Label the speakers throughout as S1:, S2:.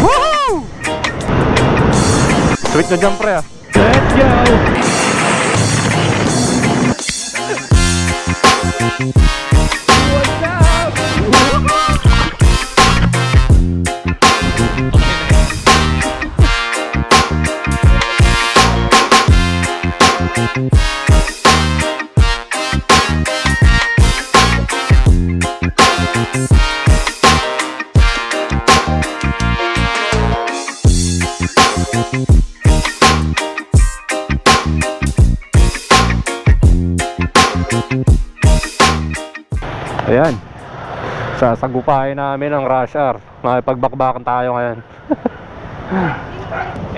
S1: Woohoo! Sweet na jump pre ah.
S2: Let's go!
S1: Ayan, sasagupahin namin ang rush hour. Makipagbakbakan tayo ngayon.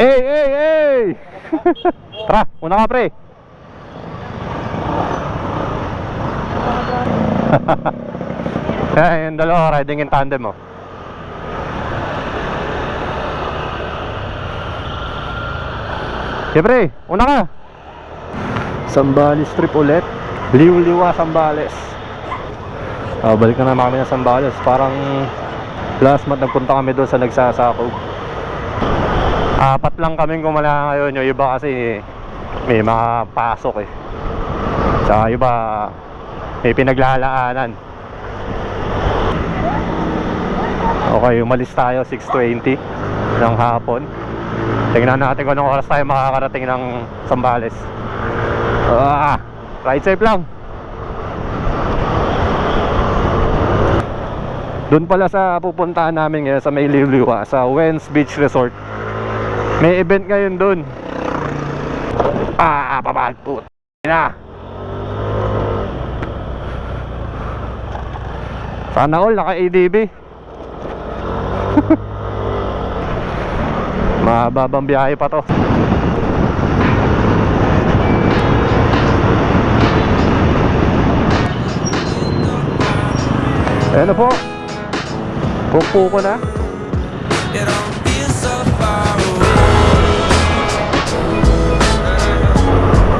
S1: Hey, hey, hey! Tara, una ka pre. Ayan, yung dalawa riding in tandem mo. Okay pre, una ka. Sambales trip ulit. Liw-liwa Sambales. Balik na naman kami ng Sambales. Parang last month nagpunta kami doon sa Nagsasakaw. 4 lang kaming gumala ngayon. Yung iba kasi may mga pasok eh. Tsaka iba may pinaglalaanan. Okay, umalis tayo 6:20 ng hapon. Tingnan natin kung anong oras tayo makakarating ng Sambales. Ride safe lang. Doon pala sa pupuntahan namin ngayon sa may Liw-liwa, sa Wens Beach Resort. May event ngayon doon. Papagput na. Sana all naka-ADB. Mababang biyahe pa to. Ayan na po. Pupo ko na.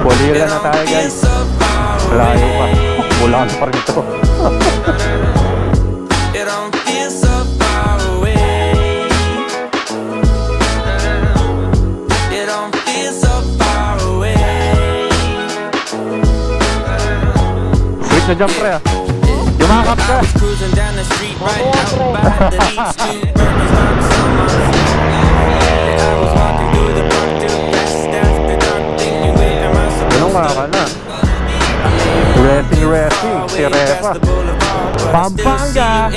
S1: Pulila na tayo guys. Layo pa. Bulan pa rin ito. Sweet na jump pre ah. Yumakap ka. Ganun nga ka na. Racing si Refa Pampanga.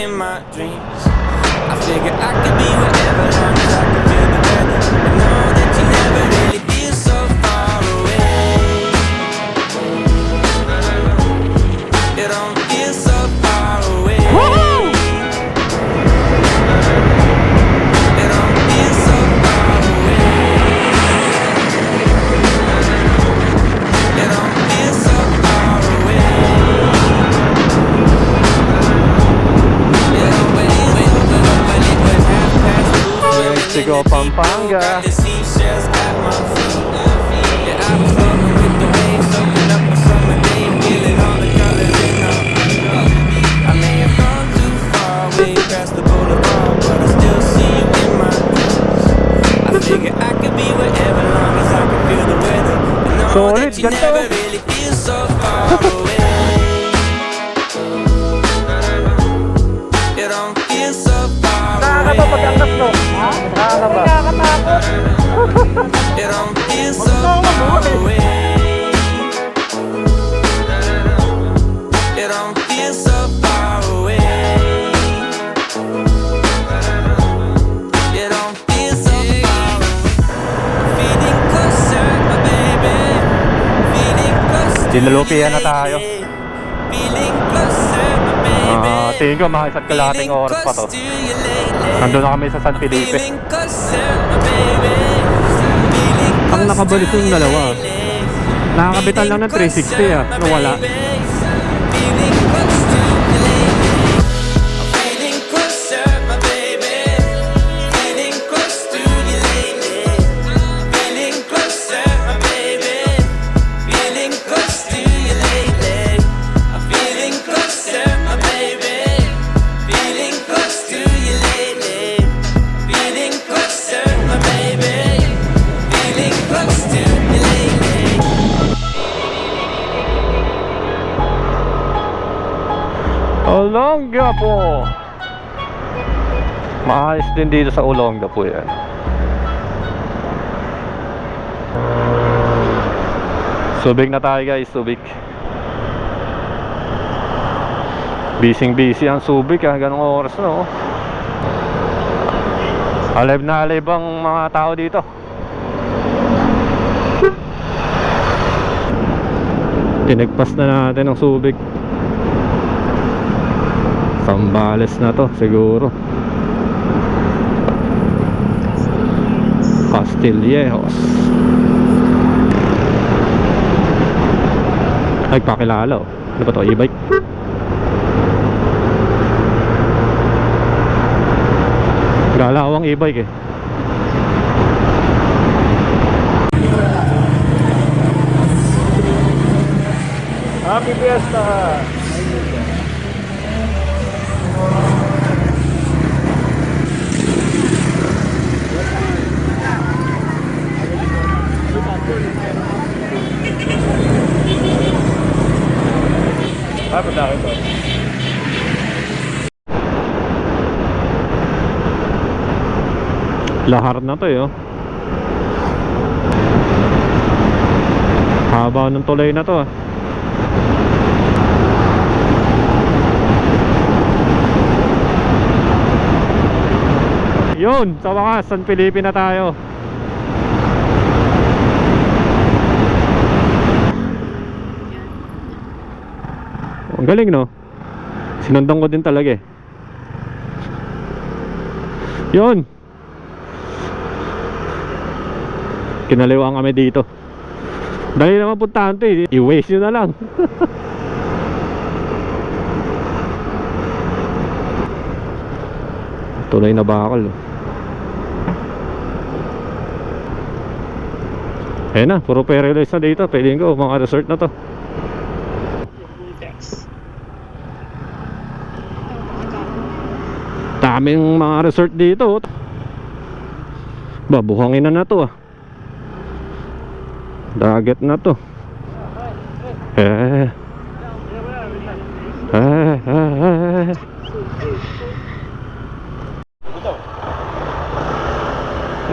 S1: Mexico, Pampanga. Solid, ganito. Nakakaba pag-angkas no? Ha? Nakakaba. Nakakatakot. Dinalupihan na tayo. Tingin ko mga isa't kalahating oras pa to. Nandun na kami sa San Felipe.
S2: Ang nakabalis yung dalawa. Nakakabitan lang ng 360 ah. Nawala.
S3: Feeling close to you
S1: Olongapo. Maayos din dito sa Olongapo yan. Subic na tayo guys, Subic. Busy ang Subic ganong oras na oh. Alive na alive ang mga tao dito. Tinagpas na natin ang Subic. Sambales na to siguro. Castillejos. Nagpakilala oh. Ano ba to? E-bike? Galawang e-bike eh. Happy Fiesta! Happy Fiesta! Lahar na to eh oh. Haba ng tulay na to ah. Yun, sa wakas, San Felipe na tayo. Ang galing no? Sinundan ko din talaga eh. Yun. Kinaliwaan kami dito. Dali naman puntahan to eh. I-waste nyo na lang. Tulay na bakal oh. Ayan na, puro paradise na dito. Pwede ko, mga resort na to. Daming mga resort dito. Babuhangin na to ah. Dagat na to.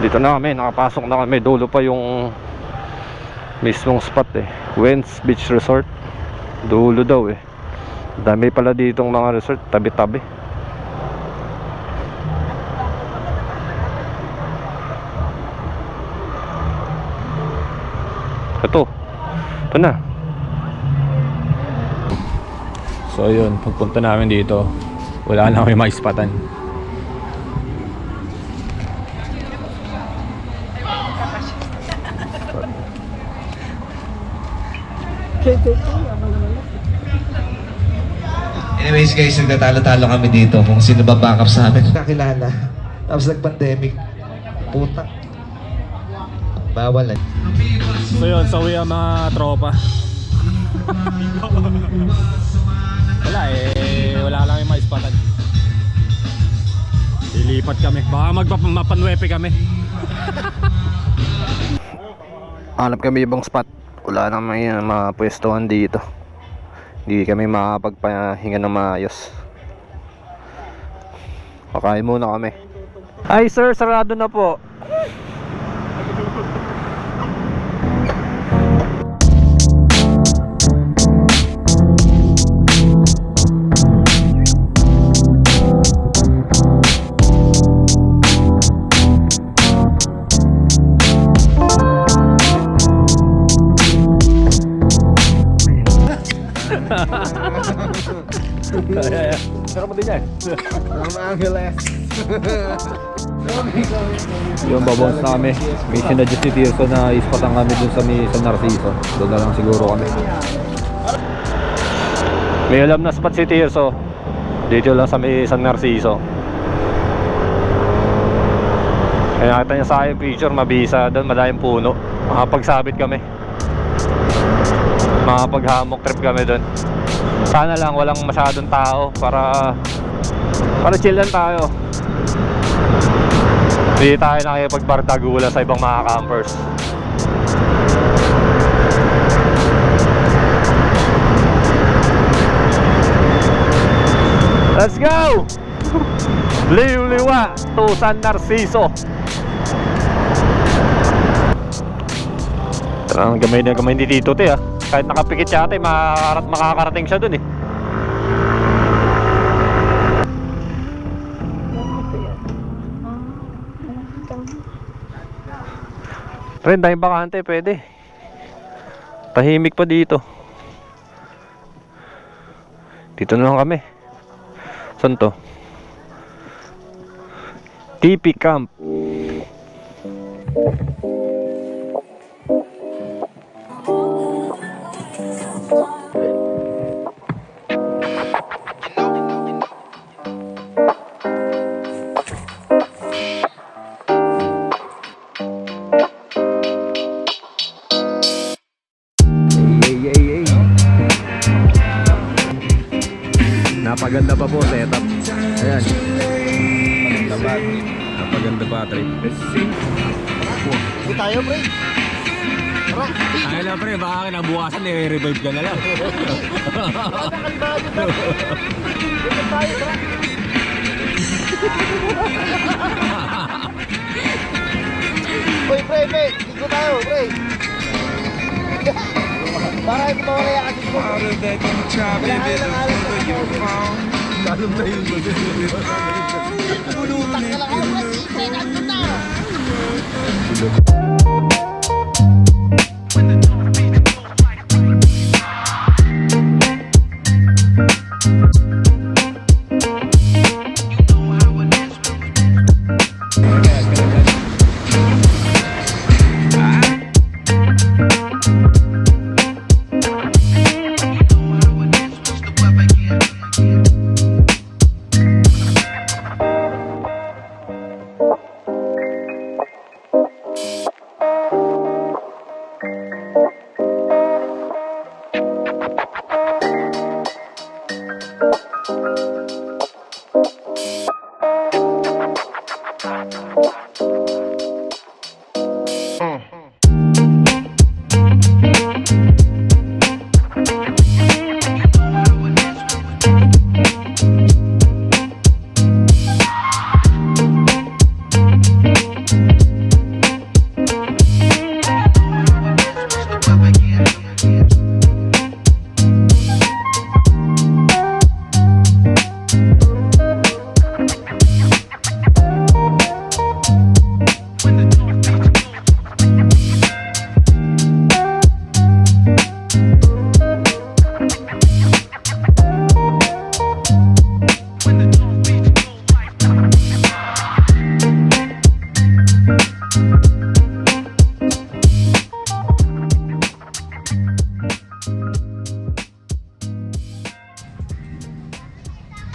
S1: Dito na kami, nakapasok na kami. Dulo pa yung mismong spot eh. Wentz Beach Resort. Dulo daw eh. Dami pala ditong mga resort, tabi-tabi. Ito na. So yun, pagpunta namin dito, wala na kami maispatan.
S3: Anyways guys, nagtatalo-talo kami dito kung sino ba backup sa amin. Nakilala. Tapos nag-pandemic. Puta. Bawal na.
S1: So yun, sawi ang mga tropa. Wala eh, wala lang yung maispatan. Ilipat kami, baka mapanwepe kami. Hanap kami ibang spot. Wala naman yung mga pwestuhan dito. Hindi kami makapagpahinga ng maayos. Pakain muna kami. Ay sir, sarado na po. Sarap mo din yan.
S3: Ang Angeles.
S1: Yung babons na kami. May sinadjust si Tirso na ispatan kami dun sa San Narciso. Doon na lang siguro kami. May alam na spot si Tirso. Dito lang sa San Narciso. Kaya nakita niya sa akin picture, mabisa doon, malayang puno. Makapagsabit kami. Makapaghammock trip kami doon. Sana lang walang masyadong tao para chill lang tayo. Hindi tayo nakikipagbardagulan sa ibang mga campers. Let's go! Liw-liwa to San Narciso. Ang gamay na gamay ni Tito te, kahit nakapikit siya ate, makakarating siya dun eh. Ren, dahil bakante, pwede. Tahimik pa dito. Dito na lang kami. Saan to? TP Camp. Napaganda pa po setup. Ayan. Napaganda battery.
S4: Hindi tayo, pre. Tara.
S1: Ay lang pre, baka kinabukasan i-revive ka na lang.
S4: Kalbado na. Dito tayo, tara. Uy, pre. Dito tayo, pre. Para ito mawala yung asin ko. Kailangan ng alam na
S1: Lalong na yun.
S4: Pulutang ka lang ako, pre. Nandito na.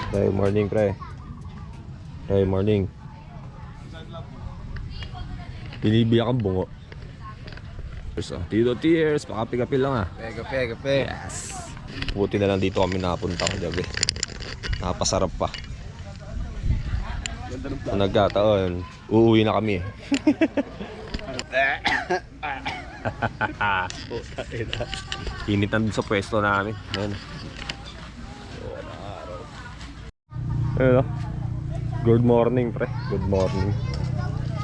S1: Good morning, pre. Good morning. Binibili akong bungo. Tito Tears, pakapi-kapi lang ah.
S3: Kape.
S1: Yes. Buti na lang dito kami nakapunta kagabi. Napasarap pa. Kung nagkataon, uuwi na kami. Init na sa pwesto namin. Ayan. Ayun, good morning, pre. Good morning.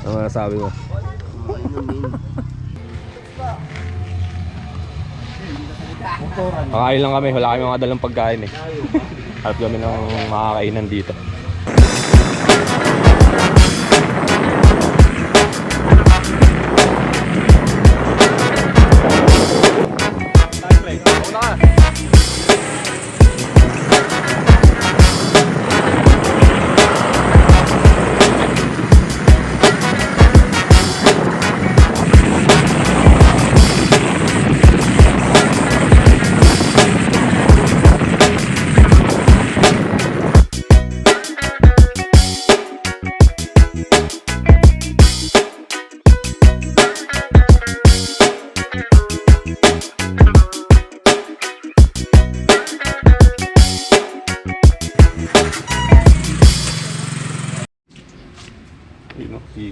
S1: Ano masasabi mo? Kakain lang kami, wala kami mga dalang pagkain eh. Harap kami ng makakainan dito.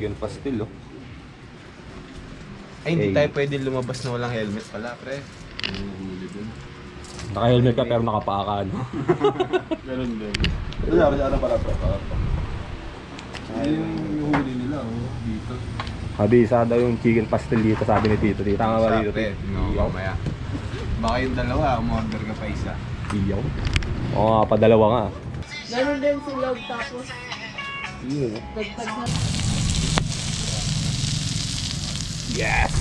S1: Vegan pastil oh.
S5: Ay, hindi
S1: Okay.
S5: tayo pwede lumabas na walang helmet pala, pre.
S1: Naka-helmet ka pero nakapaakan.
S4: Ganun din. Ano pala to? Yung huli nila, dito.
S1: Kabisa daw yung chicken pastel dito, sabi ni Tito. Tama ba dito?
S4: No, mamaya. Baka yung dalawa, umorder ka pa isa.
S1: Iyaw. Oo nga, padalawa nga.
S5: Meron din silog tapos dagdag na.
S1: Yes!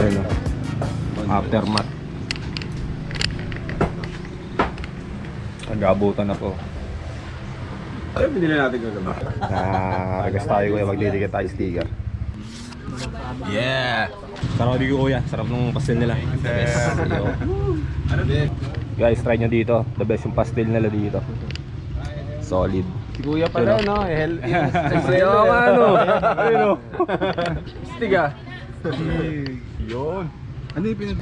S1: Ayun, aftermath. Nag-aabutan na po.
S4: Ano binili natin kagabi?
S1: Request tayo kuya, magdidikit tayo sticker.
S4: Yeah!
S1: Sarap di ko kuya, sarap nung pastel nila. The best. Yo.
S4: Ano din?
S1: Guys, try nyo dito. The best yung pastel nila dito. Solid.
S4: Si Kuya pala, no?
S1: Sayo ka ano? Ayun o.
S4: Stiga. Yun. Ano yung pinag...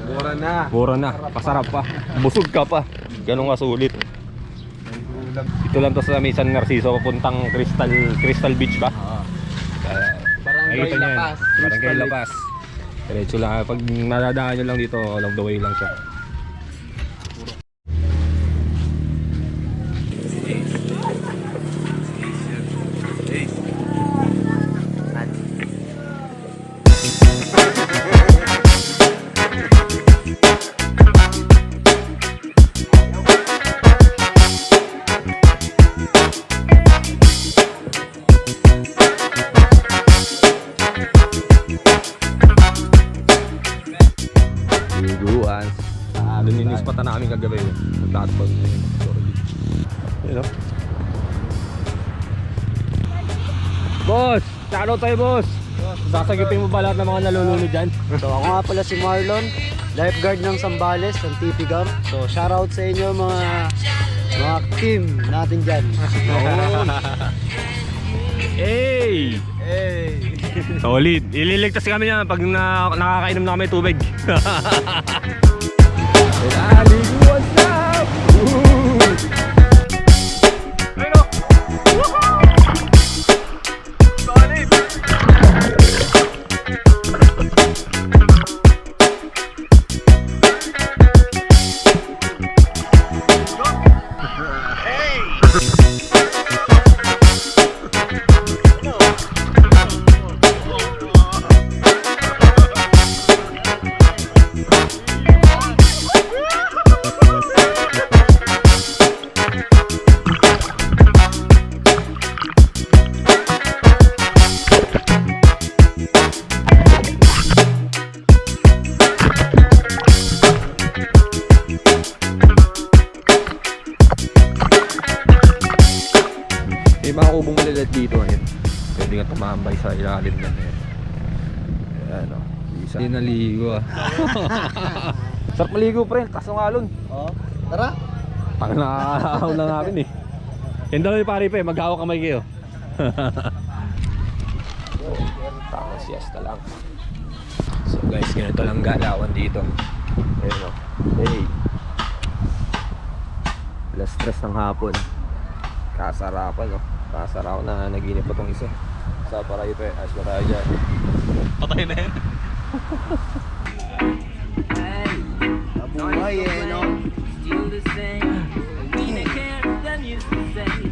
S4: Mura na.
S1: Mura na, pasarap pa. Busog ka pa. Ganun ka sulit. Ito lang to sa may San Narciso, papuntang Crystal Beach ba?
S4: Barangay
S1: Nakikita niyo yan.
S4: Lapas.
S1: Barangay Lapas. Diretso lang. Pag nadadaan nyo lang dito, along the way lang siya. Liguan. Doon yung ispatan namin kagabi. Nagtatapon na yun. Yun o. Boss! Shoutout tayo boss! Sasagipin mo ba lahat ng mga nalulunod dyan?
S6: So ako nga pala si Marlon, lifeguard ng Sambales, ng TP-Gam. So shoutout sa inyo mga team natin dyan.
S1: Hey!
S4: Hey!
S1: Solid! Ililigtas kami yan pag nakakainom na kami tubig. Liguan stop! Ayun o! Solid! May mga kubong malilit dito ngayon. Pwede nga tumambay sa ilalim na ngayon. Ayan o. Isa. Hindi naligo ah. Sarap maligo pre, kaso nga lun.
S6: Oh, tara!
S1: Pang nakakahaw na namin eh. Yan daw yung pare pa eh, mag-hawak kamay kayo. Tamang siesta lang. So guys, ganito lang galawan dito. Ayan o. Hey. Alas 3 ng hapon. Kasarapan o. Kasarapan na naginip po itong isa. Sa parayo pa eh. Ayos ba tayo dyan? Patay na yan.
S6: Mabuhay eh, no?
S5: Still the same. We don't care than used to say.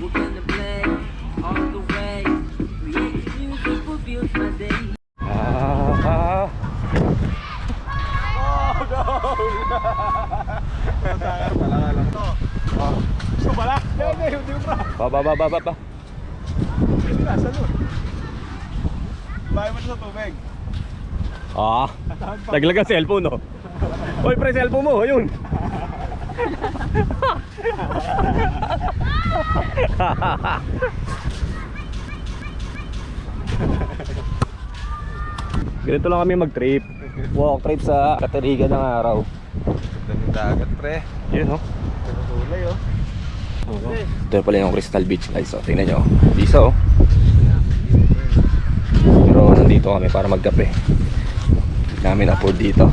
S5: We're gonna play all the way. Create music fulfills my day.
S1: Ba.
S4: Nasa nun. Bahay mo sa tubig.
S1: Ah, naglag ang cellphone no. Hoy pre, cellphone mo, ayun. Ganito lang kami mag-trip. Walk trip sa Catariga ng araw.
S4: Daming dagat, pre.
S1: Yun no.
S4: Kulay, oh.
S1: Ito pala yung Crystal Beach guys. So, tingnan nyo. Bisa oh. Pero nandito kami para magkape. namin afford dito.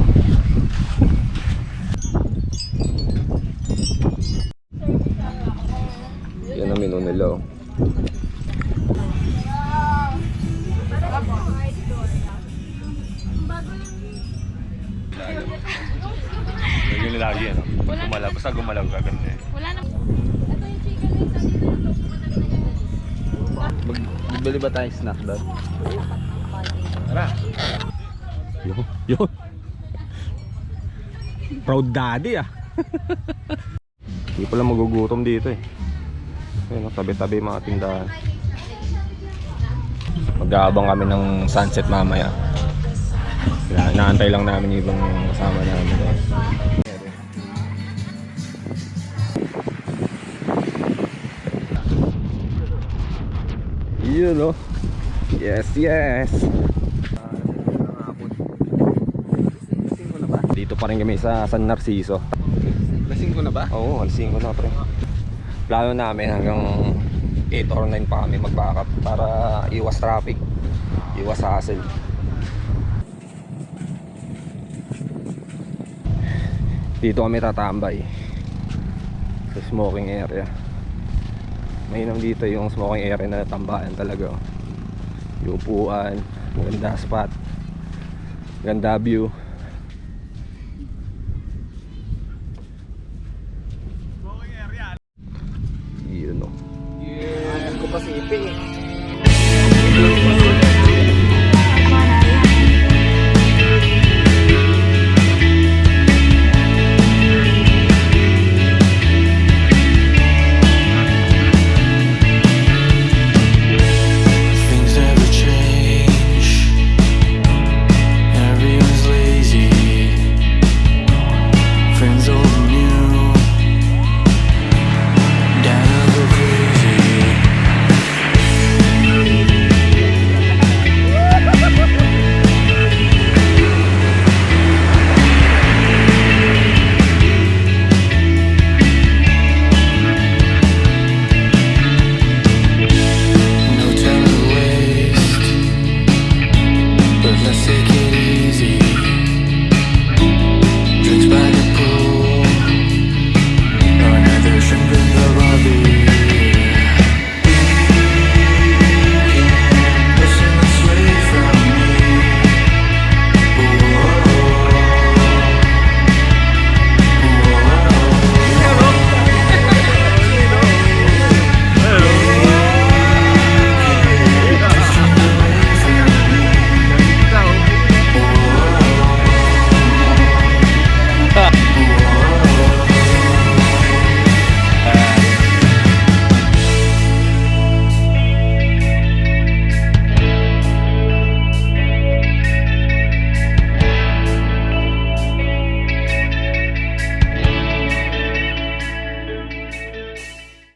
S1: Yan ang menu nila. Oh. Yun lagi yan. Gumalaw. Basta gumalaw ka ganun eh.
S6: Magbili ba tayong snack doon?
S1: Tara.
S2: Yun. Proud daddy ah.
S1: Hindi pala magugutom dito eh. Ayun, tabi-tabi yung mga tindahan. Mag-aabang kami ng sunset mamaya. Kaya inaantay lang namin yung ibang kasama namin. Yun oh. Yes, yes. Dito pa rin kami sa San Narciso.
S6: Lasing ko na ba?
S1: Oo, alisin ko na pre. Plano namin hanggang 8 or 9 pa kami mag-backup para iwas traffic, iwas hassle. Dito kami tatambay sa smoking area. Mainam dito yung smoking area na tambayan talaga. Yung upuan, ganda spot, ganda view.
S6: Ko pa si Iping eh.